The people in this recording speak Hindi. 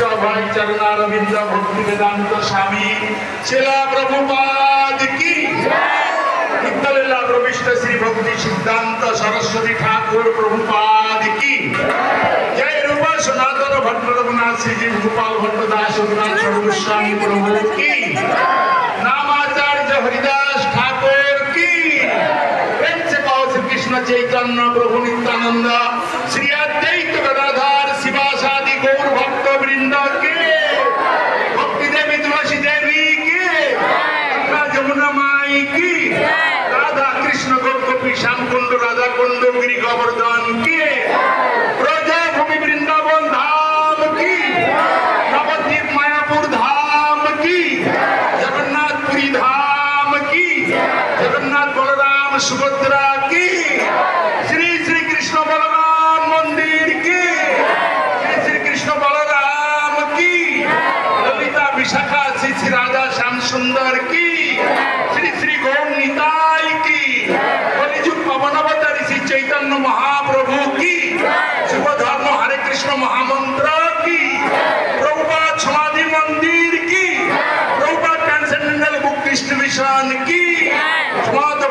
भाई चरणारविंद भक्ति वेदांत स्वामी चेला प्रभुपाद की नित्यलीला प्रविष्ट श्री भक्ति सिद्धांत सरस्वती ठाकुर प्रभुपाद की जय रूप सनातन भट्ट रघुनाथ श्री जी गोपाल भट्ट दास रघुनाथ गोस्वामी प्रभु की नामाचार्य हरिदास ठाकुर की प्रेम से पाओ श्री कृष्ण चैतन्य प्रभु नित्यानंद श्री अद्वैत गदाधर शिवासादि गौर भक्त वृंद के भक्ति देवी तुलसी देवी की जमुना माई की राधा कृष्ण गोपी श्याम कुंड राधा कुंड गिरी गोवर्धन की ब्रजा भूमि वृंदावन धाम की नवद्वीप मायापुर धाम की जगन्नाथपुरी धाम की जगन्नाथ बलराम सुभद्रा की श्री श्री कृष्ण बलराम मंदिर की श्री श्री कृष्ण बलराम की ललिता विशाखा श्री श्री राधा श्याम सुंदर की श्री श्री गौर निताई की कलिजुग पवनवतारी श्री चैतन्य महाप्रभु की शुभ धर्म हरे कृष्ण महामंत्र की प्रभुपाद समाधि मंदिर की प्रभुपाद ट्रांसेंडेंटल बुक डिस्ट्रीब्यूशन की समाध